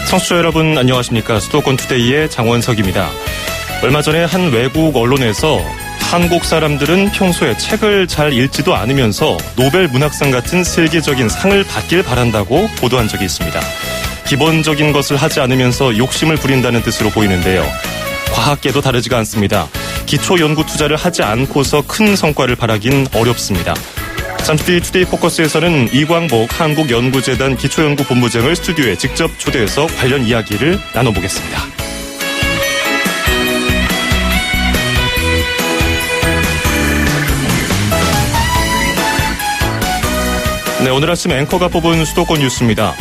청취자 여러분 안녕하십니까. 수도권 투데이의 장원석입니다. 얼마 전에 한 외국 언론에서 한국 사람들은 평소에 책을 잘 읽지도 않으면서 노벨 문학상 같은 세계적인 상을 받길 바란다고 보도한 적이 있습니다. 기본적인 것을 하지 않으면서 욕심을 부린다는 뜻으로 보이는데요. 과학계도 다르지가 않습니다. 기초 연구 투자를 하지 않고서 큰 성과를 바라긴 어렵습니다. 잠시 뒤 투데이 포커스에서는 이광복 한국연구재단 기초연구본부장을 스튜디오에 직접 초대해서 관련 이야기를 나눠보겠습니다. 네, 오늘 아침 앵커가 뽑은 수도권 뉴스입니다.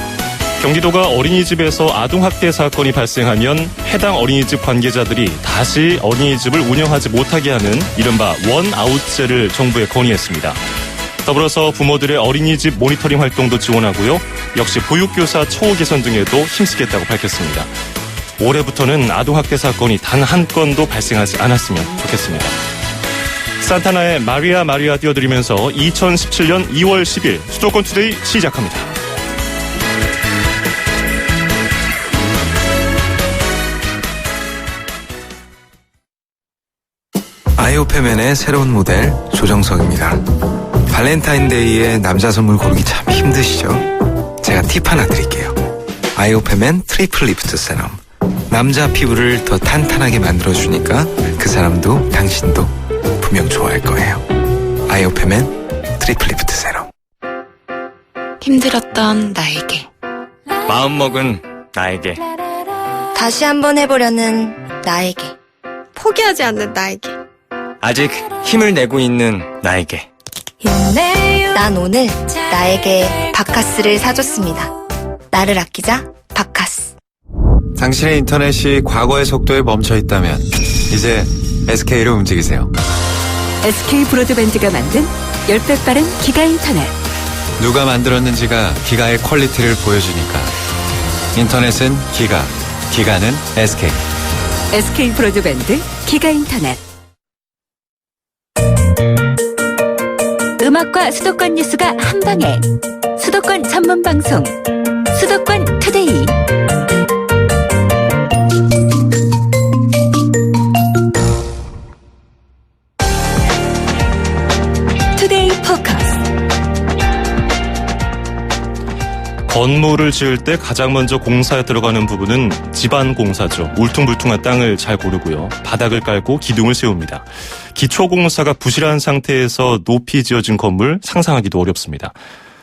경기도가 어린이집에서 아동학대 사건이 발생하면 해당 어린이집 관계자들이 다시 어린이집을 운영하지 못하게 하는 이른바 원아웃제를 정부에 건의했습니다. 더불어서 부모들의 어린이집 모니터링 활동도 지원하고요. 역시 보육교사 처우 개선 등에도 힘쓰겠다고 밝혔습니다. 올해부터는 아동학대 사건이 단 한 건도 발생하지 않았으면 좋겠습니다. 산타나의 마리아 마리아 띄워드리면서 2017년 2월 10일 수도권 투데이 시작합니다. 아이오페맨의 새로운 모델 조정석입니다. 발렌타인데이에 남자 선물 고르기 참 힘드시죠? 제가 팁 하나 드릴게요. 아이오페맨 트리플 리프트 세럼. 남자 피부를 더 탄탄하게 만들어주니까 그 사람도 당신도 분명 좋아할 거예요. 아이오페맨 트리플 리프트 세럼. 힘들었던 나에게, 마음먹은 나에게, 다시 한번 해보려는 나에게, 포기하지 않는 나에게, 아직 힘을 내고 있는 나에게. 난 오늘 나에게 바카스를 사줬습니다. 나를 아끼자 바카스. 당신의 인터넷이 과거의 속도에 멈춰있다면 이제 SK로 움직이세요. SK 브로드밴드가 만든 10배 빠른 기가 인터넷. 누가 만들었는지가 기가의 퀄리티를 보여주니까. 인터넷은 기가, 기가는 SK. SK 브로드밴드 기가 인터넷. 음악과 수도권 뉴스가 한방에. 수도권 전문 방송 수도권 투데이. 투데이 포커스. 건물을 지을 때 가장 먼저 공사에 들어가는 부분은 지반 공사죠. 울퉁불퉁한 땅을 잘 고르고요. 바닥을 깔고 기둥을 세웁니다. 기초공사가 부실한 상태에서 높이 지어진 건물 상상하기도 어렵습니다.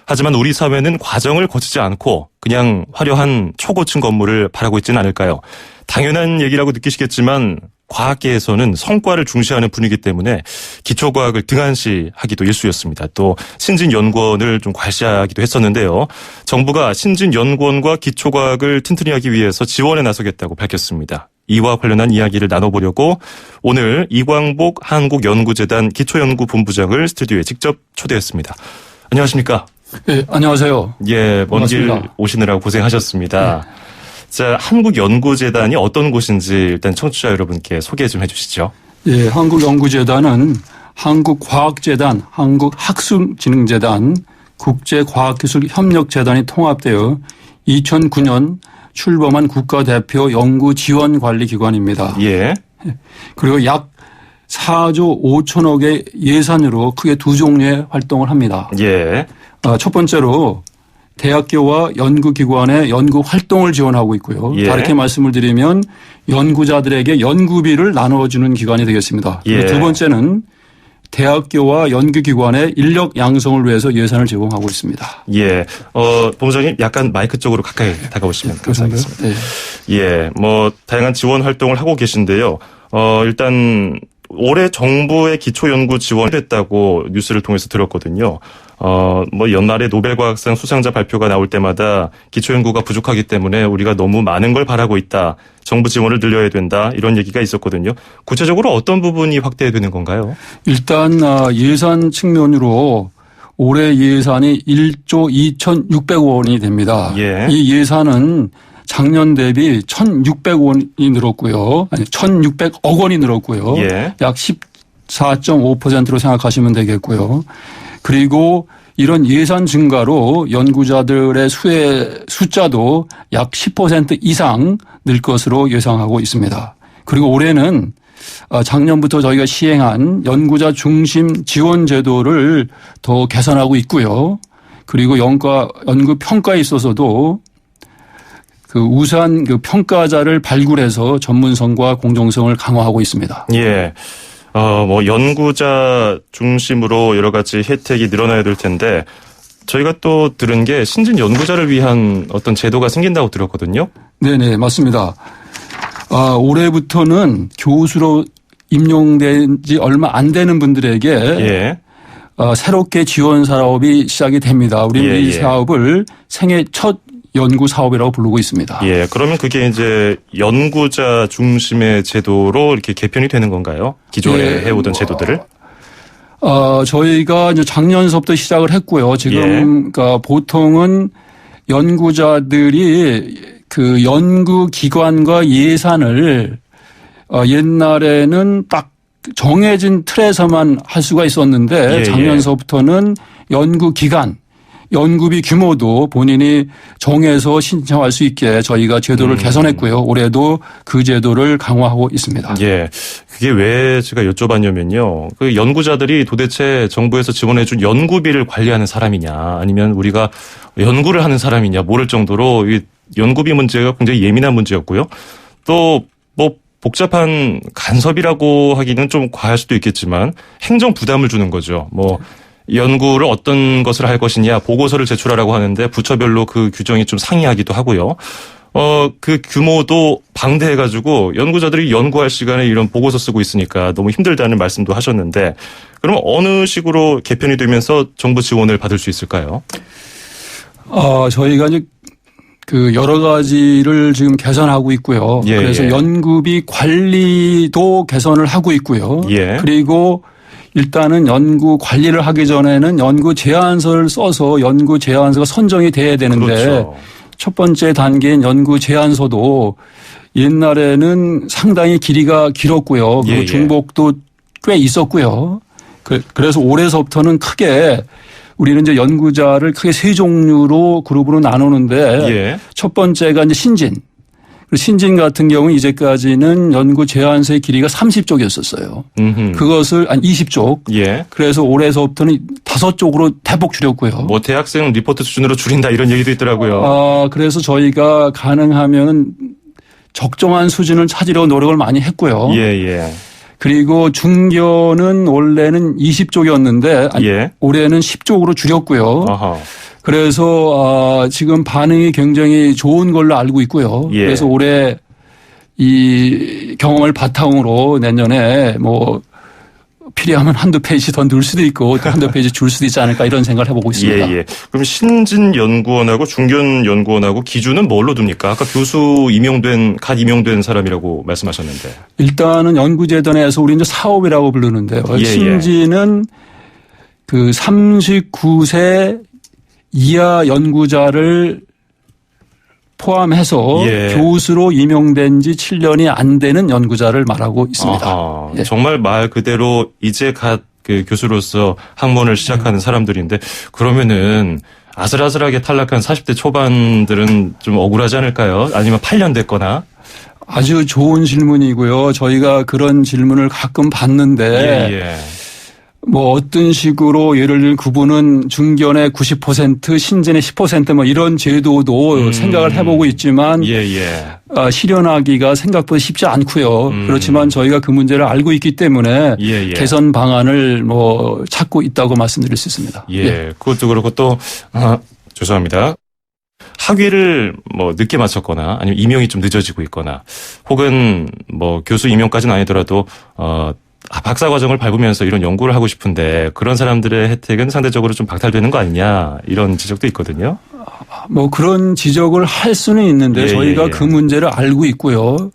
하지만 우리 사회는 과정을 거치지 않고 그냥 화려한 초고층 건물을 바라고 있지는 않을까요? 당연한 얘기라고 느끼시겠지만 과학계에서는 성과를 중시하는 분위기 때문에 기초과학을 등한시하기도 일쑤였습니다. 또 신진연구원을 좀 괄시하기도 했었는데요. 정부가 신진연구원과 기초과학을 튼튼히 하기 위해서 지원에 나서겠다고 밝혔습니다. 이와 관련한 이야기를 나눠보려고 오늘 이광복 한국연구재단 기초연구본부장을 스튜디오에 직접 초대했습니다. 안녕하십니까? 네, 안녕하세요. 예, 먼 길 오시느라고 고생하셨습니다. 네. 자, 한국연구재단이 어떤 곳인지 일단 청취자 여러분께 소개 좀 해주시죠. 예, 한국연구재단은 한국과학재단, 한국학술진흥재단, 국제과학기술협력재단이 통합되어 2009년 출범한 국가대표 연구지원관리기관입니다. 예. 그리고 약 4조 5천억의 예산으로 크게 두 종류의 활동을 합니다. 예. 첫 번째로 대학교와 연구기관의 연구활동을 지원하고 있고요. 예. 다르게 말씀을 드리면 연구자들에게 연구비를 나눠주는 기관이 되겠습니다. 예. 두 번째는 대학교와 연구기관의 인력 양성을 위해서 예산을 제공하고 있습니다. 예. 본부장님 약간 마이크 쪽으로 가까이 다가오시면 감사하겠습니다. 네. 예. 다양한 지원 활동을 하고 계신데요. 일단 올해 정부의 기초연구 지원이 됐다고 뉴스를 통해서 들었거든요. 연말에 노벨과학상 수상자 발표가 나올 때마다 기초연구가 부족하기 때문에 우리가 너무 많은 걸 바라고 있다. 정부 지원을 늘려야 된다. 이런 얘기가 있었거든요. 구체적으로 어떤 부분이 확대되는 건가요? 일단 예산 측면으로 올해 예산이 1조 2,600억 원이 됩니다. 예. 이 예산은 작년 대비 1,600원이 늘었고요. 1,600억 원이 늘었고요. 예. 약 14.5%로 생각하시면 되겠고요. 그리고 이런 예산 증가로 연구자들의 숫자도 약 10% 이상 늘 것으로 예상하고 있습니다. 그리고 올해는 작년부터 저희가 시행한 연구자 중심 지원 제도를 더 개선하고 있고요. 그리고 연구 평가에 있어서도 그 우수한 그 평가자를 발굴해서 전문성과 공정성을 강화하고 있습니다. 예. 뭐 연구자 중심으로 여러 가지 혜택이 늘어나야 될 텐데 저희가 또 들은 게 신진 연구자를 위한 어떤 제도가 생긴다고 들었거든요. 네네, 맞습니다. 올해부터는 교수로 임용된 지 얼마 안 되는 분들에게 예. 새롭게 지원 사업이 시작이 됩니다. 우리는 이 사업을 생애 첫 연구 사업이라고 부르고 있습니다. 예, 그러면 그게 이제 연구자 중심의 제도로 이렇게 개편이 되는 건가요? 기존에 해오던 제도들을? 저희가 이제 작년서부터 시작을 했고요. 지금 그러니까 보통은 연구자들이 그 연구기관과 예산을 옛날에는 딱 정해진 틀에서만 할 수가 있었는데 작년서부터는 연구기관, 연구비 규모도 본인이 정해서 신청할 수 있게 저희가 제도를 개선했고요. 올해도 그 제도를 강화하고 있습니다. 예. 그게 왜 제가 여쭤봤냐면요. 그 연구자들이 도대체 정부에서 지원해 준 연구비를 관리하는 사람이냐 아니면 우리가 연구를 하는 사람이냐 모를 정도로 이 연구비 문제가 굉장히 예민한 문제였고요. 또 뭐 복잡한 간섭이라고 하기는 좀 과할 수도 있겠지만 행정 부담을 주는 거죠. 뭐 연구를 어떤 것을 할 것이냐 보고서를 제출하라고 하는데 부처별로 그 규정이 좀 상이하기도 하고요. 그 규모도 방대해가지고 연구자들이 연구할 시간에 이런 보고서 쓰고 있으니까 너무 힘들다는 말씀도 하셨는데 그럼 어느 식으로 개편이 되면서 정부 지원을 받을 수 있을까요? 저희가 이제 그 여러 가지를 지금 개선하고 있고요. 그래서 연구비 관리도 개선을 하고 있고요. 그리고 일단은 연구 관리를 하기 전에는 연구 제안서를 써서 연구 제안서가 선정이 돼야 되는데 그렇죠. 첫 번째 단계인 연구 제안서도 옛날에는 상당히 길이가 길었고요. 그리고 중복도 꽤 있었고요. 그래서 올해서부터는 크게 우리는 이제 연구자를 크게 세 종류로 그룹으로 나누는데 첫 번째가 이제 신진. 신진 같은 경우는 이제까지는 연구 제안서의 길이가 30쪽이었었어요. 그것을 한 20쪽. 그래서 올해서부터는 5쪽으로 대폭 줄였고요. 뭐 대학생 리포트 수준으로 줄인다 이런 얘기도 있더라고요. 그래서 저희가 가능하면 적정한 수준을 찾으려고 노력을 많이 했고요. 그리고 중견은 원래는 20쪽이었는데 올해는 10쪽으로 줄였고요. 그래서 지금 반응이 굉장히 좋은 걸로 알고 있고요. 그래서 올해 이 경험을 바탕으로 내년에 뭐 필요하면 한두 페이지 더 넣을 수도 있고 또 한두 페이지 줄 수도 있지 않을까 이런 생각을 해보고 있습니다. 그럼 신진 연구원하고 중견 연구원하고 기준은 뭘로 둡니까? 아까 교수 갓 임용된 사람이라고 말씀하셨는데. 일단은 연구재단 내에서 우리 이제 사업이라고 부르는데요. 신진은 그 39세 이하 연구자를 포함해서 교수로 임용된 지 7년이 안 되는 연구자를 말하고 있습니다. 정말 말 그대로 이제 갓 그 교수로서 학문을 시작하는 사람들인데 그러면은 아슬아슬하게 탈락한 40대 초반들은 좀 억울하지 않을까요? 아니면 8년 됐거나. 아주 좋은 질문이고요. 저희가 그런 질문을 가끔 받는데 뭐 어떤 식으로 예를 들면 그분은 중견의 90% 신진의 10% 뭐 이런 제도도 생각을 해보고 있지만 실현하기가 생각보다 쉽지 않고요. 그렇지만 저희가 그 문제를 알고 있기 때문에 개선 방안을 뭐 찾고 있다고 말씀드릴 수 있습니다. 그것도 그렇고 또 죄송합니다. 학위를 뭐 늦게 마쳤거나 아니면 임용이 좀 늦어지고 있거나 혹은 뭐 교수 임용까지는 아니더라도 박사 과정을 밟으면서 이런 연구를 하고 싶은데 그런 사람들의 혜택은 상대적으로 좀 박탈되는 거 아니냐 이런 지적도 있거든요. 뭐 그런 지적을 할 수는 있는데 저희가 그 문제를 알고 있고요.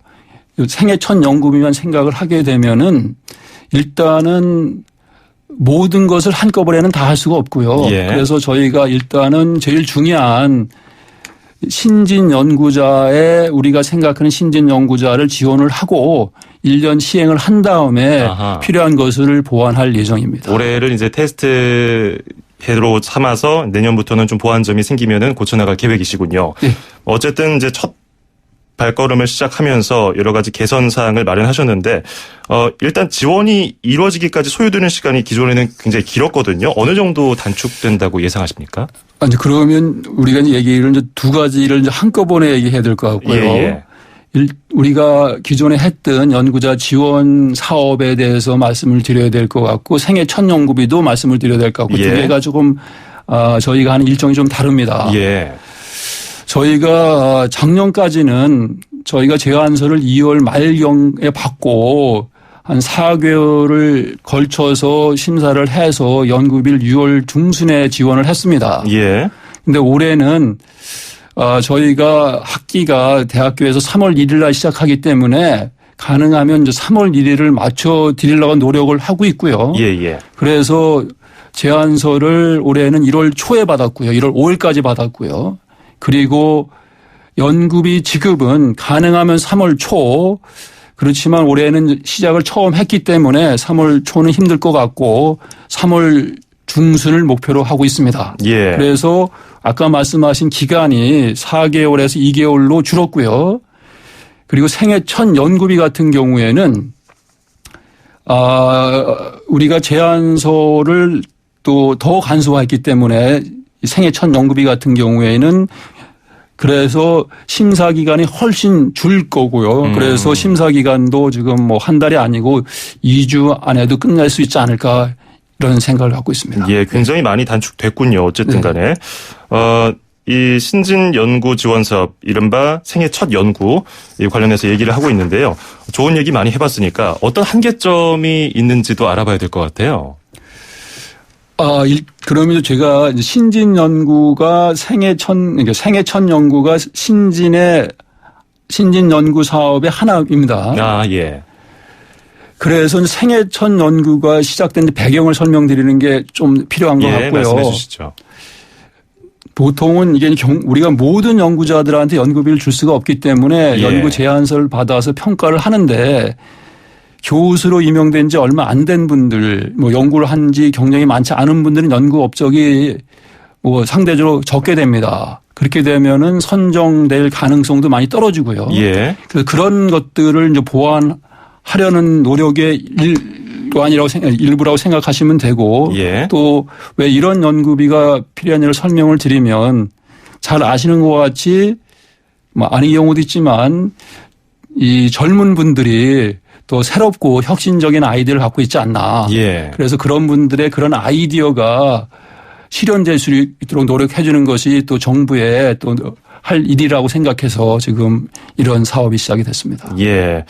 생애 첫 연구비만 생각을 하게 되면은 일단은 모든 것을 한꺼번에는 다 할 수가 없고요. 그래서 저희가 일단은 제일 중요한 신진 연구자의 우리가 생각하는 신진 연구자를 지원을 하고 1년 시행을 한 다음에 필요한 것을 보완할 예정입니다. 올해를 이제 테스트 해로 삼아서 내년부터는 좀 보완점이 생기면은 고쳐나갈 계획이시군요. 네. 어쨌든 이제 첫 발걸음을 시작하면서 여러 가지 개선 사항을 마련하셨는데 일단 지원이 이루어지기까지 소요되는 시간이 기존에는 굉장히 길었거든요. 어느 정도 단축된다고 예상하십니까? 이제 그러면 우리가 이제 얘기를 이제 두 가지를 이제 한꺼번에 얘기해야 될 것 같고요. 예. 우리가 기존에 했던 연구자 지원 사업에 대해서 말씀을 드려야 될 것 같고 생애 첫 연구비도 말씀을 드려야 될 것 같고 예. 두 개가 조금 저희가 하는 일정이 좀 다릅니다. 예. 저희가 작년까지는 저희가 제안서를 2월 말경에 받고 한 4개월을 걸쳐서 심사를 해서 연구비를 6월 중순에 지원을 했습니다. 예. 근데 올해는 저희가 학기가 대학교에서 3월 1일 날 시작하기 때문에 가능하면 이제 3월 1일을 맞춰 드리려고 노력을 하고 있고요. 예, 예. 그래서 제안서를 올해는 1월 초에 받았고요. 1월 5일까지 받았고요. 그리고 연구비 지급은 가능하면 3월 초, 그렇지만 올해는 시작을 처음 했기 때문에 3월 초는 힘들 것 같고 3월 중순을 목표로 하고 있습니다. 예. 그래서 아까 말씀하신 기간이 4개월에서 2개월로 줄었고요. 그리고 생애 첫 연구비 같은 경우에는 우리가 제안서를 또 더 간소화했기 때문에 생애 첫 연구비 같은 경우에는 그래서 심사 기간이 훨씬 줄 거고요. 그래서 심사 기간도 지금 뭐 한 달이 아니고 2주 안에도 끝날 수 있지 않을까 이런 생각을 갖고 있습니다. 예, 굉장히 많이 단축됐군요. 어쨌든 간에. 이 신진 연구 지원 사업, 이른바 생애 첫 연구 관련해서 얘기를 하고 있는데요. 좋은 얘기 많이 해봤으니까 어떤 한계점이 있는지도 알아봐야 될 것 같아요. 그러면 제가 신진 연구가 그러니까 생애 첫 연구가 신진 연구 사업의 하나입니다. 예. 그래서 생애 첫 연구가 시작된 배경을 설명드리는 게 좀 필요한 것 같고요. 말씀해 주시죠. 보통은 이게 우리가 모든 연구자들한테 연구비를 줄 수가 없기 때문에 연구 제안서를 받아서 평가를 하는데 교수로 임명된 지 얼마 안 된 분들, 뭐 연구를 한 지 경력이 많지 않은 분들은 연구 업적이 뭐 상대적으로 적게 됩니다. 그렇게 되면은 선정될 가능성도 많이 떨어지고요. 예. 그래서 그런 것들을 이제 보완하려는 노력의 일부라고 생각하시면 되고 또 왜 이런 연구비가 필요한지를 설명을 드리면 잘 아시는 것 같이 뭐 아닌 경우도 있지만 이 젊은 분들이 또 새롭고 혁신적인 아이디어를 갖고 있지 않나. 그래서 그런 분들의 그런 아이디어가 실현될 수 있도록 노력해 주는 것이 또 정부의 또 할 일이라고 생각해서 지금 이런 사업이 시작이 됐습니다. 예.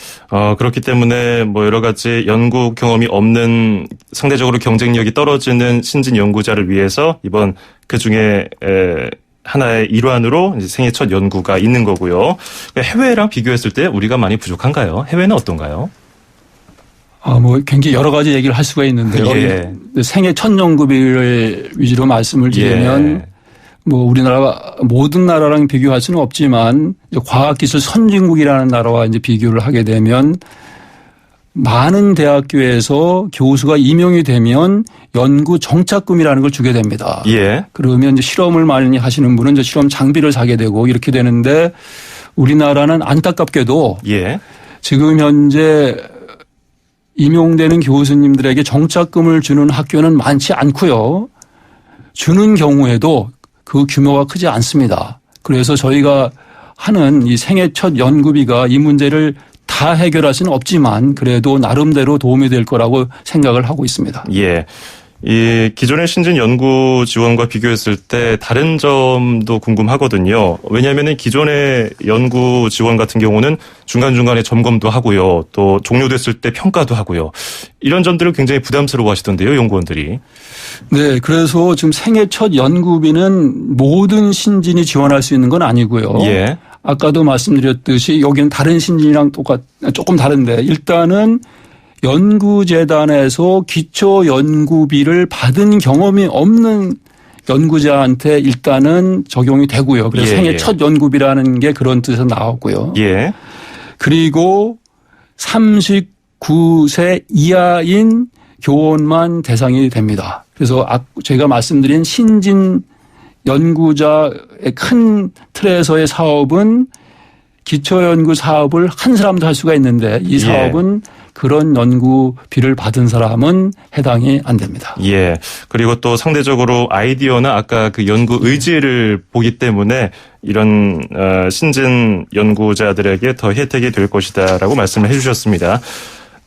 그렇기 때문에 뭐 여러 가지 연구 경험이 없는 상대적으로 경쟁력이 떨어지는 신진 연구자를 위해서 이번 그중에 하나의 일환으로 이제 생애 첫 연구가 있는 거고요. 해외랑 비교했을 때 우리가 많이 부족한가요? 해외는 어떤가요? 뭐 굉장히 여러 가지 얘기를 할 수가 있는데요. 생애 첫 연구비를 위주로 말씀을 드리면 뭐 우리나라가 모든 나라랑 비교할 수는 없지만 과학기술 선진국이라는 나라와 이제 비교를 하게 되면 많은 대학교에서 교수가 임용이 되면 연구 정착금이라는 걸 주게 됩니다. 그러면 이제 실험을 많이 하시는 분은 이제 실험 장비를 사게 되고 이렇게 되는데 우리나라는 안타깝게도 지금 현재 임용되는 교수님들에게 정착금을 주는 학교는 많지 않고요. 주는 경우에도 그 규모가 크지 않습니다. 그래서 저희가 하는 이 생애 첫 연구비가 이 문제를 다 해결할 수는 없지만 그래도 나름대로 도움이 될 거라고 생각을 하고 있습니다. 이 기존의 신진 연구 지원과 비교했을 때 다른 점도 궁금하거든요. 왜냐하면 기존의 연구 지원 같은 경우는 중간중간에 점검도 하고요. 또 종료됐을 때 평가도 하고요. 이런 점들을 굉장히 부담스러워 하시던데요, 연구원들이. 네. 그래서 지금 생애 첫 연구비는 모든 신진이 지원할 수 있는 건 아니고요. 아까도 말씀드렸듯이 여기는 다른 신진이랑 조금 다른데 일단은 연구재단에서 기초 연구비를 받은 경험이 없는 연구자한테 일단은 적용이 되고요. 그래서 생애 첫 연구비라는 게 그런 뜻에서 나왔고요. 그리고 39세 이하인 교원만 대상이 됩니다. 그래서 제가 말씀드린 신진 연구자의 큰 틀에서의 사업은 기초연구 사업을 한 사람도 할 수가 있는데 이 사업은 그런 연구비를 받은 사람은 해당이 안 됩니다. 예. 그리고 또 상대적으로 아이디어나 아까 그 연구 의지를 보기 때문에 이런 신진 연구자들에게 더 혜택이 될 것이다라고 말씀을 해주셨습니다.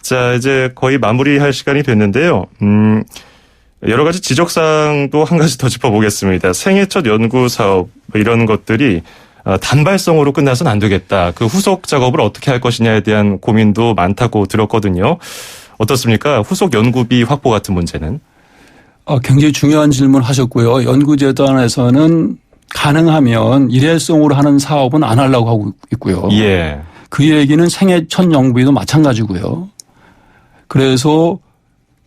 자, 이제 거의 마무리할 시간이 됐는데요. 여러 가지 지적사항도 한 가지 더 짚어보겠습니다. 생애 첫 연구 사업 이런 것들이 단발성으로 끝나서는 안 되겠다. 그 후속 작업을 어떻게 할 것이냐에 대한 고민도 많다고 들었거든요. 어떻습니까? 후속 연구비 확보 같은 문제는? 굉장히 중요한 질문 하셨고요. 연구재단에서는 가능하면 일회성으로 하는 사업은 안 하려고 하고 있고요. 예. 그 얘기는 생애 첫 연구비도 마찬가지고요. 그래서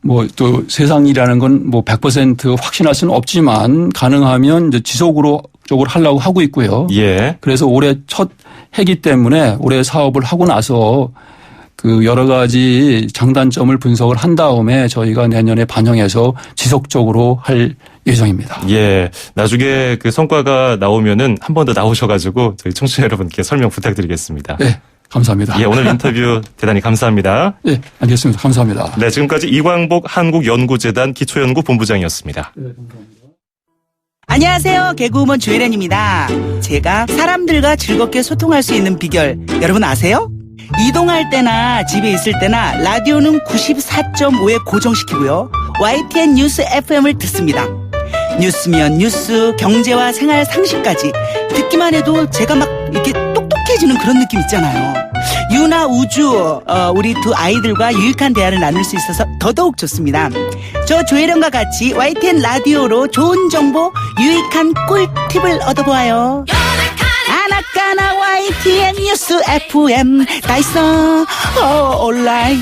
뭐 또 세상이라는 건 뭐 100% 확신할 수는 없지만 가능하면 이제 지속으로 쪽으로 하려고 하고 있고요. 예. 그래서 올해 첫 해기 때문에 올해 사업을 하고 나서 그 여러 가지 장단점을 분석을 한 다음에 저희가 내년에 반영해서 지속적으로 할 예정입니다. 예. 나중에 그 성과가 나오면은 한 번 더 나오셔가지고 저희 청취자 여러분께 설명 부탁드리겠습니다. 네. 감사합니다. 예, 오늘 인터뷰 대단히 감사합니다. 네, 알겠습니다. 감사합니다. 네, 지금까지 이광복 한국연구재단 기초연구본부장이었습니다. 네, 감사합니다. 안녕하세요. 개그우먼 조혜련입니다. 제가 사람들과 즐겁게 소통할 수 있는 비결 여러분 아세요? 이동할 때나 집에 있을 때나 라디오는 94.5에 고정시키고요. YTN 뉴스 FM을 듣습니다. 뉴스면 뉴스, 경제와 생활 상식까지 듣기만 해도 제가 막 이렇게 똑똑해지는 그런 느낌 있잖아요. 유나 우주, 우리 두 아이들과 유익한 대화를 나눌 수 있어서 더더욱 좋습니다. 저 조혜련과 같이 YTN 라디오로 좋은 정보, 유익한 꿀팁을 얻어보아요. 아나까나 YTN 뉴스 FM 다 있어 온라인.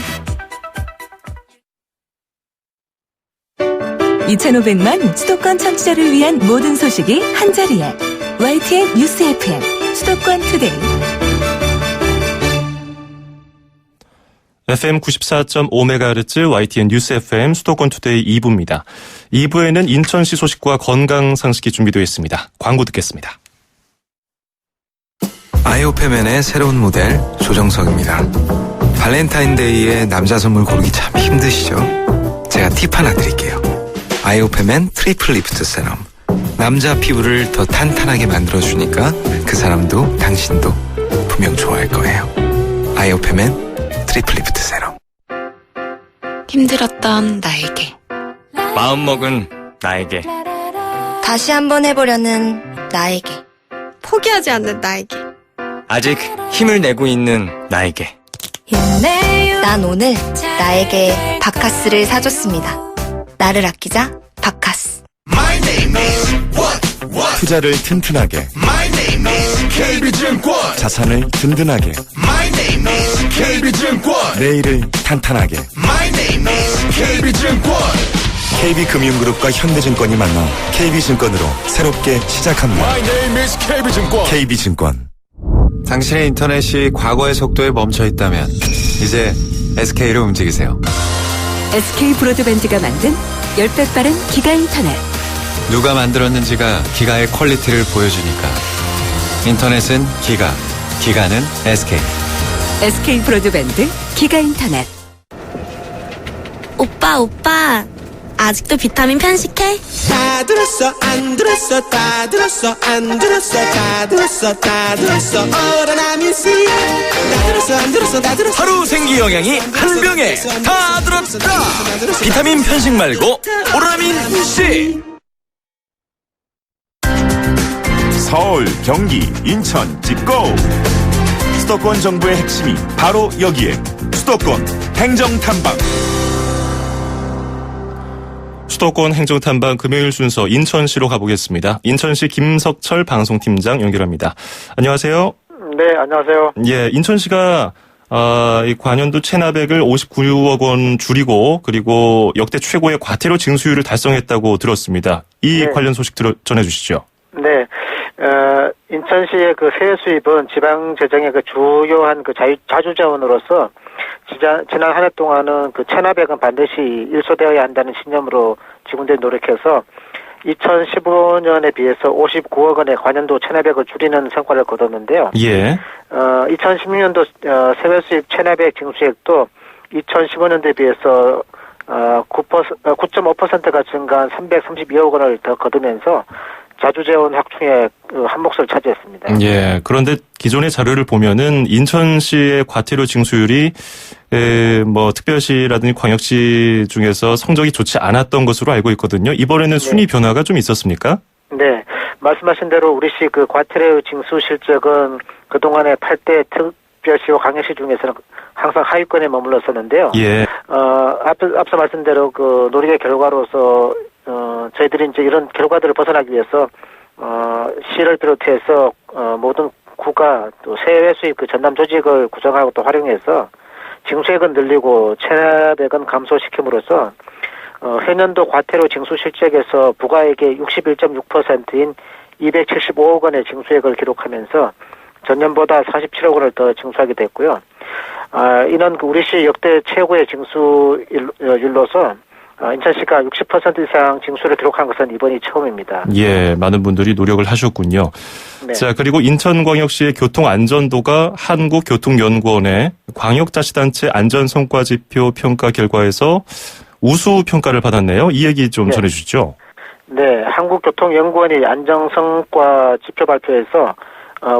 2,500만 수도권 청취자를 위한 모든 소식이 한자리에 YTN 뉴스 FM 수도권 투데이. FM 94.5MHz YTN 뉴스 FM 수도권 투데이 2부입니다. 2부에는 인천시 소식과 건강 상식이 준비되어 있습니다. 광고 듣겠습니다. 아이오페맨의 새로운 모델 조정석입니다. 발렌타인데이에 남자 선물 고르기 참 힘드시죠? 제가 팁 하나 드릴게요. 아이오페맨 트리플 리프트 세럼. 남자 피부를 더 탄탄하게 만들어주니까 그 사람도 당신도 분명 좋아할 거예요. 아이오페맨 트리플 리프트 세럼. 힘들었던 나에게, 마음먹은 나에게, 다시 한번 해보려는 나에게, 포기하지 않는 나에게. 아직 힘을 내고 있는 나에게. 난 오늘 나에게 바카스를 사줬습니다. 나를 아끼자 바카스. 투자를 튼튼하게, KB증권 자산을 든든하게, KB증권 내일을 탄탄하게, KB증권 KB금융그룹과 현대증권이 만나 KB증권으로 새롭게 시작합니다. KB증권. 당신의 인터넷이 과거의 속도에 멈춰 있다면 이제 SK로 움직이세요. SK 브로드밴드가 만든 10배 빠른 기가 인터넷. 누가 만들었는지가 기가의 퀄리티를 보여주니까. 인터넷은 기가, 기가는 SK. SK 브로드밴드 기가 인터넷. 오빠 아직도 비타민 편식해? 다 들었어 안 들었어 다 들었어 안 들었어 다 들었어 다 들었어 오로나민C 다 들었어 안 들었어 다 들었어 하루 생기 영양이 한 병에 다 들었다. 비타민 편식 말고 오로나민 C. 서울, 경기, 인천, 집고! 수도권 정부의 핵심이 바로 여기에 수도권 행정탐방. 수도권 행정탐방 금요일 순서 인천시로 가보겠습니다. 인천시 김석철 방송팀장 연결합니다. 안녕하세요. 네, 안녕하세요. 예, 인천시가 이 관연도 체납액을 59억 원 줄이고 그리고 역대 최고의 과태료 징수율을 달성했다고 들었습니다. 이 관련 소식 전해주시죠. 네. 인천시의 그 세수입은 지방 재정의 그 주요한 그 자주자원으로서 지난 한 해 동안은 그 체납액은 반드시 일소되어야 한다는 신념으로 직원들이 노력해서 2015년에 비해서 59억 원의 관연도 체납액을 줄이는 성과를 거뒀는데요. 예. 2016년도 세외 수입 체납액 징수액도 2015년도에 비해서 9.5%가 증가한 332억 원을 더 거두면서 자주재원 확충의 한 몫을 차지했습니다. 예. 그런데 기존의 자료를 보면은 인천시의 과태료 징수율이 특별시라든지 광역시 중에서 성적이 좋지 않았던 것으로 알고 있거든요. 이번에는 순위 변화가 좀 있었습니까? 네. 말씀하신 대로 우리시 그 과태료 징수 실적은 그동안의 8대 특별시와 광역시 중에서는 항상 하위권에 머물렀었는데요. 예. 앞서 말씀대로 그 노력의 결과로서 저희들이 이제 이런 결과들을 벗어나기 위해서 시를 비롯해서 모든 구가 또 세외 수입 그 전담 조직을 구성하고 또 활용해서 징수액은 늘리고 체납액은 감소시킴으로써 해년도 과태료 징수 실적에서 부가액의 61.6%인 275억 원의 징수액을 기록하면서 전년보다 47억 원을 더 징수하게 됐고요. 이는 우리시 역대 최고의 징수율로서 인천시가 60% 이상 징수를 기록한 것은 이번이 처음입니다. 예, 많은 분들이 노력을 하셨군요. 네. 자, 그리고 인천광역시의 교통안전도가 한국교통연구원의 광역자치단체 안전성과지표 평가 결과에서 우수 평가를 받았네요. 이 얘기 좀 전해주시죠. 네, 한국교통연구원이 안전성과 지표 발표에서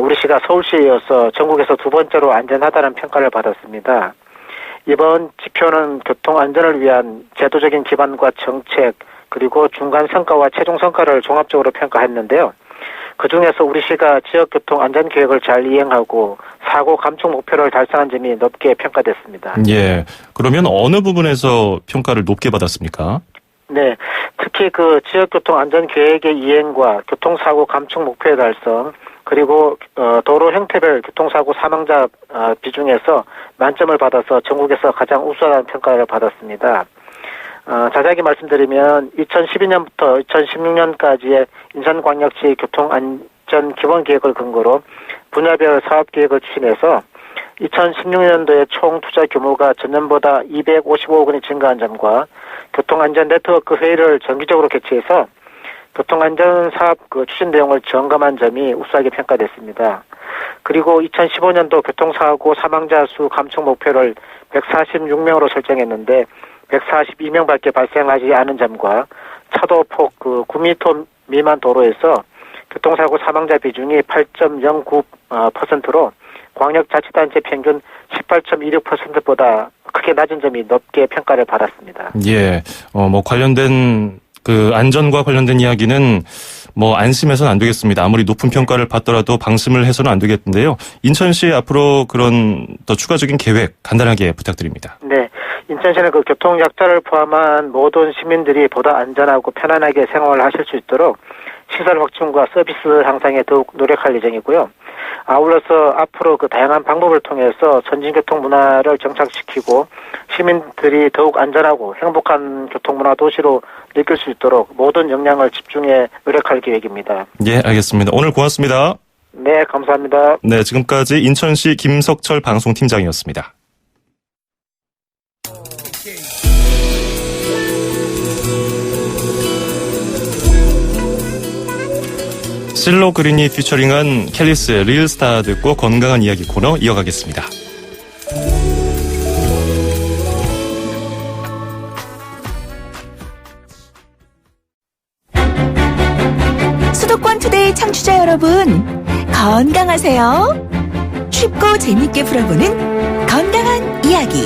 우리시가 서울시에 이어서 전국에서 두 번째로 안전하다는 평가를 받았습니다. 이번 지표는 교통안전을 위한 제도적인 기반과 정책, 그리고 중간 성과와 최종 성과를 종합적으로 평가했는데요. 그중에서 우리시가 지역교통안전계획을 잘 이행하고 사고 감축 목표를 달성한 점이 높게 평가됐습니다. 예. 그러면 어느 부분에서 평가를 높게 받았습니까? 네. 특히 그 지역교통안전계획의 이행과 교통사고 감축 목표의 달성, 그리고 도로 형태별 교통사고 사망자 비중에서 만점을 받아서 전국에서 가장 우수하다는 평가를 받았습니다. 자세하게 말씀드리면 2012년부터 2016년까지의 인천광역시 교통안전 기본계획을 근거로 분야별 사업계획을 추진해서 2016년도에 총 투자 규모가 전년보다 255억 원이 증가한 점과 교통안전 네트워크 회의를 정기적으로 개최해서 교통안전 사업 추진 내용을 점검한 점이 우수하게 평가됐습니다. 그리고 2015년도 교통사고 사망자 수 감축 목표를 146명으로 설정했는데 142명밖에 발생하지 않은 점과 차도폭 9m 미만 도로에서 교통사고 사망자 비중이 8.09%로 광역자치단체 평균 18.26%보다 크게 낮은 점이 높게 평가를 받았습니다. 예, 관련된 안전과 관련된 이야기는 안심해서는 안 되겠습니다. 아무리 높은 평가를 받더라도 방심을 해서는 안 되겠는데요. 인천시 앞으로 그런 더 추가적인 계획 간단하게 부탁드립니다. 네. 인천시는 교통 약자를 포함한 모든 시민들이 보다 안전하고 편안하게 생활을 하실 수 있도록 시설 확충과 서비스 향상에 더욱 노력할 예정이고요. 아울러서 앞으로 다양한 방법을 통해서 선진교통 문화를 정착시키고 시민들이 더욱 안전하고 행복한 교통문화 도시로 느낄 수 있도록 모든 역량을 집중해 노력할 계획입니다. 예, 알겠습니다. 오늘 고맙습니다. 네, 감사합니다. 네, 지금까지 인천시 김석철 방송팀장이었습니다. 실로 그린이 피처링한 켈리스의 릴스타 듣고 건강한 이야기 코너 이어가겠습니다. 수도권 투데이 청취자 여러분, 건강하세요. 쉽고 재밌게 풀어보는 건강한 이야기.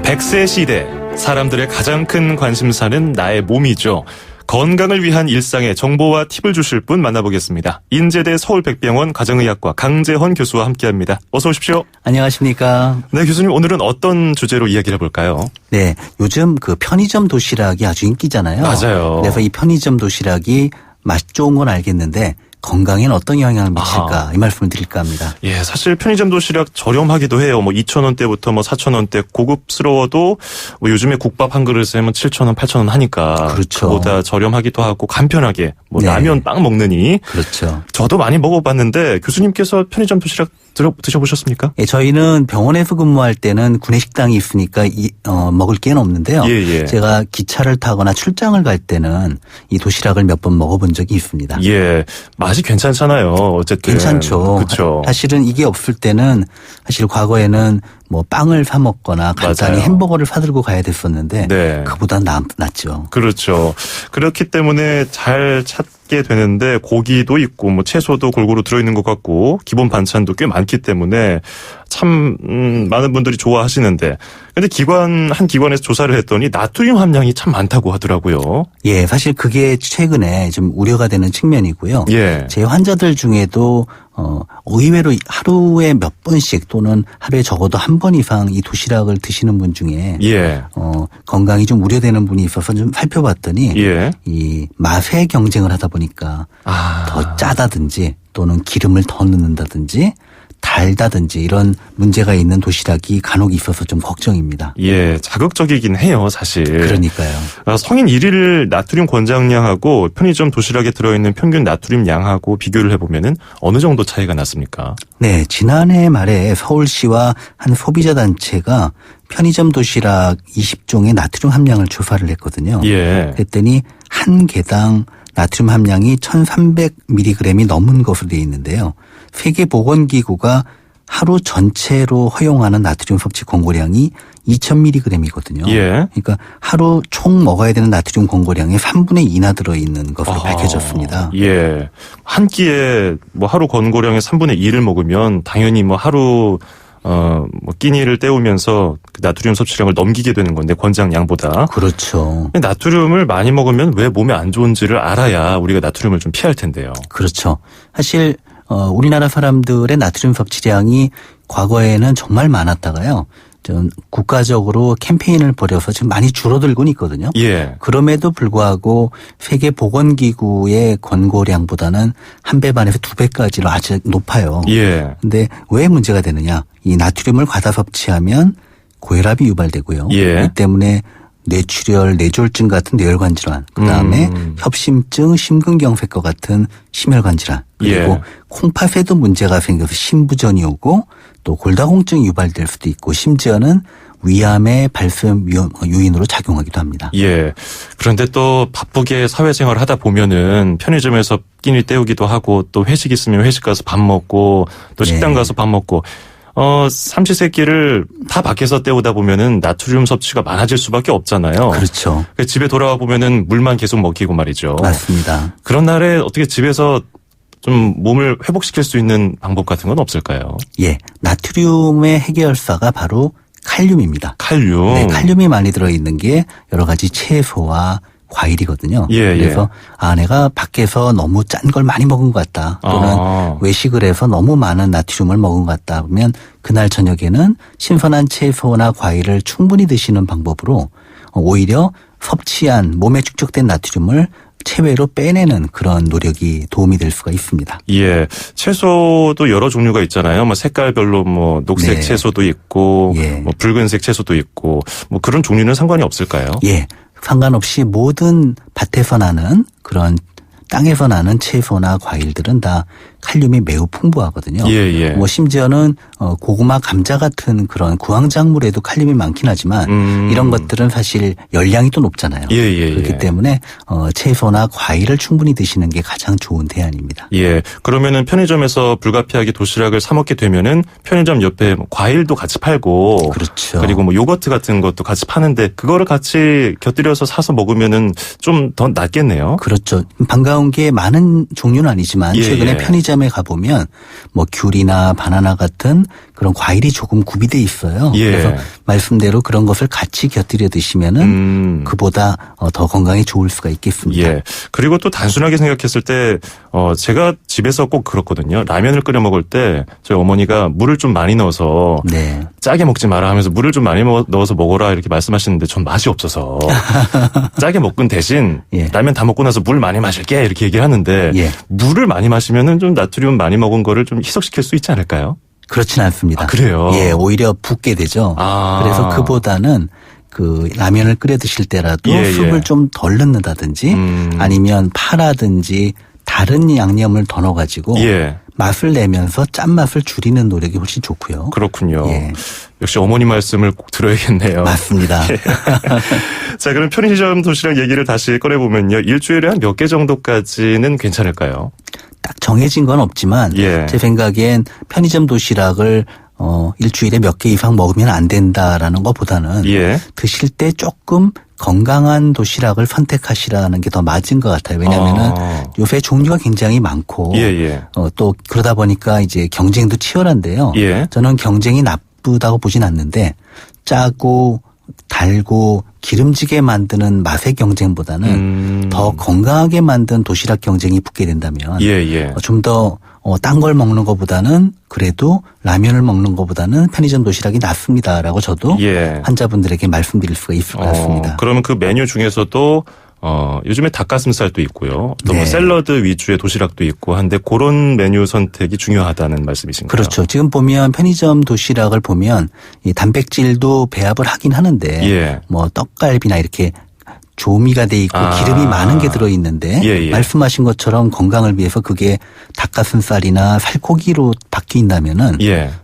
100세 시대, 사람들의 가장 큰 관심사는 나의 몸이죠. 건강을 위한 일상의 정보와 팁을 주실 분 만나보겠습니다. 인제대 서울백병원 가정의학과 강재헌 교수와 함께합니다. 어서 오십시오. 안녕하십니까. 네, 교수님 오늘은 어떤 주제로 이야기를 해볼까요? 네, 요즘 편의점 도시락이 아주 인기잖아요. 맞아요. 그래서 이 편의점 도시락이 맛 좋은 건 알겠는데 건강에는 어떤 영향을 미칠까 이 말씀을 드릴까 합니다. 예, 사실 편의점 도시락 저렴하기도 해요. 2,000원대부터 4,000원대 고급스러워도 요즘에 국밥 한 그릇에 7,000원, 8,000원 하니까 그렇죠. 그보다 저렴하기도 하고 간편하게 네. 라면 빵 먹느니 그렇죠. 저도 많이 먹어봤는데 교수님께서 편의점 도시락 드셔보셨습니까? 예, 저희는 병원에서 근무할 때는 구내식당이 있으니까 먹을 기회는 없는데요. 예. 제가 기차를 타거나 출장을 갈 때는 이 도시락을 몇 번 먹어본 적이 있습니다. 예, 맛이 괜찮잖아요. 어쨌든 괜찮죠. 그렇죠. 사실은 이게 없을 때는 사실 과거에는 뭐 빵을 사 먹거나 간단히 맞아요. 햄버거를 사들고 가야 됐었는데 네. 그보다 낫죠. 그렇죠. 그렇기 때문에 잘 찾게 되는데 고기도 있고 뭐 채소도 골고루 들어있는 것 같고 기본 반찬도 꽤 많기 때문에 참 많은 분들이 좋아하시는데 근데 한 기관에서 조사를 했더니 나트륨 함량이 참 많다고 하더라고요. 예, 사실 그게 최근에 좀 우려가 되는 측면이고요. 예. 제 환자들 중에도 의외로 하루에 몇 번씩 또는 하루에 적어도 한 번 이상 이 도시락을 드시는 분 중에 예. 건강이 좀 우려되는 분이 있어서 좀 살펴봤더니 예. 이 맛의 경쟁을 하다 보니까 더 짜다든지 또는 기름을 더 넣는다든지 달다든지 이런 문제가 있는 도시락이 간혹 있어서 좀 걱정입니다. 예, 자극적이긴 해요, 사실. 그러니까요. 성인 1일 나트륨 권장량하고 편의점 도시락에 들어있는 평균 나트륨 양하고 비교를 해보면은 어느 정도 차이가 났습니까? 네, 지난해 말에 서울시와 한 소비자 단체가 편의점 도시락 20종의 나트륨 함량을 조사를 했거든요. 예. 그랬더니 한 개당 나트륨 함량이 1300mg이 넘은 것으로 되어 있는데요. 세계보건기구가 하루 전체로 허용하는 나트륨 섭취 권고량이 2000mg이거든요. 예. 그러니까 하루 총 먹어야 되는 나트륨 권고량의 3분의 2나 들어있는 것으로 밝혀졌습니다. 예. 한 끼에 뭐 하루 권고량의 3분의 2를 먹으면 당연히 뭐 하루 뭐 끼니를 때우면서 그 나트륨 섭취량을 넘기게 되는 건데 권장량보다. 그렇죠. 나트륨을 많이 먹으면 왜 몸에 안 좋은지를 알아야 우리가 나트륨을 좀 피할 텐데요. 그렇죠. 사실 우리나라 사람들의 나트륨 섭취량이 과거에는 정말 많았다가요. 좀 국가적으로 캠페인을 벌여서 지금 많이 줄어들고 있거든요. 예. 그럼에도 불구하고 세계보건기구의 권고량보다는 1배 반에서 2배까지로 아주 높아요. 예. 근데 왜 문제가 되느냐? 이 나트륨을 과다 섭취하면 고혈압이 유발되고요. 예. 이 때문에 뇌출혈, 뇌졸중 같은 뇌혈관 질환, 그다음에 협심증, 심근경색과 같은 심혈관 질환, 그리고 예. 콩팥에도 문제가 생겨서 심부전이 오고 또 골다공증이 유발될 수도 있고 심지어는 위암의 발생 요인으로 작용하기도 합니다. 예. 그런데 또 바쁘게 사회생활을 하다 보면은 편의점에서 끼니 때우기도 하고 또 회식 있으면 회식 가서 밥 먹고 또 식당 가서 밥 먹고 삼시세끼를 다 밖에서 때우다 보면은 나트륨 섭취가 많아질 수밖에 없잖아요. 그렇죠. 집에 돌아와 보면은 물만 계속 먹히고 말이죠. 맞습니다. 그런 날에 어떻게 집에서 좀 몸을 회복시킬 수 있는 방법 같은 건 없을까요? 예. 나트륨의 해결사가 바로 칼륨입니다. 칼륨. 네, 칼륨이 많이 들어있는 게 여러 가지 채소와 과일이거든요. 예, 그래서 내가 밖에서 너무 짠 걸 많이 먹은 것 같다. 또는 외식을 해서 너무 많은 나트륨을 먹은 것 같다. 그러면 그날 저녁에는 신선한 채소나 과일을 충분히 드시는 방법으로 오히려 섭취한 몸에 축적된 나트륨을 체외로 빼내는 그런 노력이 도움이 될 수가 있습니다. 예. 채소도 여러 종류가 있잖아요. 뭐 색깔별로 뭐 녹색 네. 채소도 있고 예. 뭐 붉은색 채소도 있고 뭐 그런 종류는 상관이 없을까요? 예. 상관없이 모든 밭에서 나는 그런 땅에서 나는 채소나 과일들은 다 칼륨이 매우 풍부하거든요. 예. 뭐 심지어는 고구마, 감자 같은 그런 구황작물에도 칼륨이 많긴 하지만 이런 것들은 사실 열량이 또 높잖아요. 예. 그렇기 때문에 채소나 과일을 충분히 드시는 게 가장 좋은 대안입니다. 예. 그러면은 편의점에서 불가피하게 도시락을 사 먹게 되면은 편의점 옆에 뭐 과일도 같이 팔고 그렇죠. 그리고 뭐 요거트 같은 것도 같이 파는데 그거를 같이 곁들여서 사서 먹으면은 좀 더 낫겠네요. 그렇죠. 반가운 게 많은 종류는 아니지만 최근에 편의점에 가보면 뭐 귤이나 바나나 같은 그런 과일이 조금 구비돼 있어요. 예. 그래서 말씀대로 그런 것을 같이 곁들여 드시면은 그보다 더 건강에 좋을 수가 있겠습니다. 예. 그리고 또 단순하게 생각했을 때 제가 집에서 꼭 그렇거든요. 라면을 끓여 먹을 때 저희 어머니가 물을 좀 많이 넣어서 네. 짜게 먹지 마라 하면서 물을 좀 많이 넣어서 먹어라 이렇게 말씀하시는데 전 맛이 없어서 짜게 먹은 대신 라면 다 먹고 나서 물 많이 마실게 이렇게 얘기를 하는데 물을 많이 마시면은 좀 나트륨 많이 먹은 거를 좀 희석시킬 수 있지 않을까요? 그렇진 않습니다. 그래요? 예, 오히려 붓게 되죠. 그래서 그보다는 그 라면을 끓여 드실 때라도 숲을 좀 덜 넣는다든지 아니면 파라든지 다른 양념을 더 넣어가지고 맛을 내면서 짠맛을 줄이는 노력이 훨씬 좋고요. 그렇군요. 예. 역시 어머니 말씀을 꼭 들어야겠네요. 맞습니다. 예. 자, 그럼 편의점 도시락 얘기를 다시 꺼내보면요. 일주일에 한 몇 개 정도까지는 괜찮을까요? 딱 정해진 건 없지만 제 생각엔 편의점 도시락을 일주일에 몇 개 이상 먹으면 안 된다라는 것보다는 드실 때 조금 건강한 도시락을 선택하시라는 게 더 맞은 것 같아요. 왜냐하면은 요새 종류가 굉장히 많고 또 그러다 보니까 이제 경쟁도 치열한데요. 저는 경쟁이 나쁘다고 보진 않는데 짜고 달고 기름지게 만드는 맛의 경쟁보다는 더 건강하게 만든 도시락 경쟁이 붙게 된다면 좀 더 딴 걸 먹는 것보다는 그래도 라면을 먹는 것보다는 편의점 도시락이 낫습니다라고 저도 환자분들에게 말씀드릴 수가 있을 것 같습니다. 그러면 그 메뉴 중에서도 요즘에 닭가슴살도 있고요. 또 뭐 샐러드 위주의 도시락도 있고 한데 그런 메뉴 선택이 중요하다는 말씀이신가요? 그렇죠. 지금 보면 편의점 도시락을 보면 이 단백질도 배합을 하긴 하는데 뭐 떡갈비나 이렇게 조미가 돼 있고 기름이 많은 게 들어있는데 말씀하신 것처럼 건강을 위해서 그게 닭가슴살이나 살코기로 바뀐다면은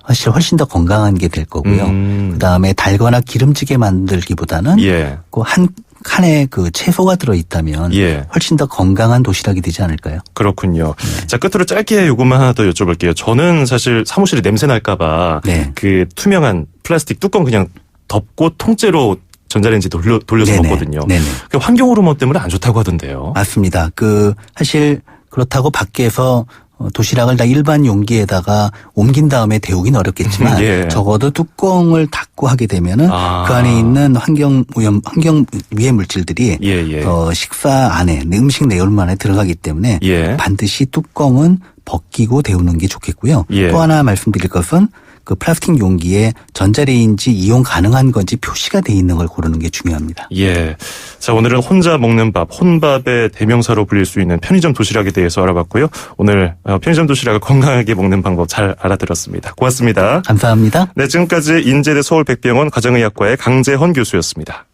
사실 훨씬 더 건강한 게 될 거고요. 그다음에 달거나 기름지게 만들기보다는 그 한 칸에 그 채소가 들어있다면 훨씬 더 건강한 도시락이 되지 않을까요? 그렇군요. 자, 끝으로 짧게 요것만 하나 더 여쭤볼게요. 저는 사실 사무실에 냄새 날까 봐 그 투명한 플라스틱 뚜껑 그냥 덮고 통째로 전자레인지 돌려서 먹거든요. 그 환경 호르몬 때문에 안 좋다고 하던데요. 맞습니다. 사실 그렇다고 밖에서 도시락을 다 일반 용기에다가 옮긴 다음에 데우기는 어렵겠지만 적어도 뚜껑을 닫고 하게 되면은 그 안에 있는 환경 위해 물질들이 식사 안에 음식 내용 안에 들어가기 때문에 반드시 뚜껑은 벗기고 데우는 게 좋겠고요. 또 하나 말씀드릴 것은 그 플라스틱 용기에 전자레인지 이용 가능한 건지 표시가 돼 있는 걸 고르는 게 중요합니다. 자, 오늘은 혼자 먹는 밥, 혼밥의 대명사로 불릴 수 있는 편의점 도시락에 대해서 알아봤고요. 오늘 편의점 도시락을 건강하게 먹는 방법 잘 알아들었습니다. 고맙습니다. 감사합니다. 네, 지금까지 인제대 서울백병원 가정의학과의 강재헌 교수였습니다.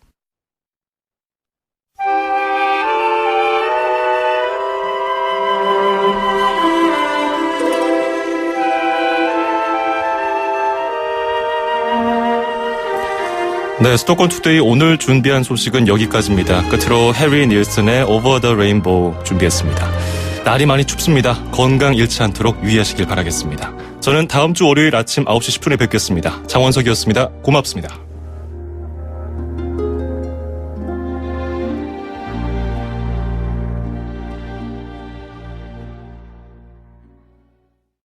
네, 수도권 투데이 오늘 준비한 소식은 여기까지입니다. 끝으로 해리 닐슨의 Over the Rainbow 준비했습니다. 날이 많이 춥습니다. 건강 잃지 않도록 유의하시길 바라겠습니다. 저는 다음 주 월요일 아침 9시 10분에 뵙겠습니다. 장원석이었습니다. 고맙습니다.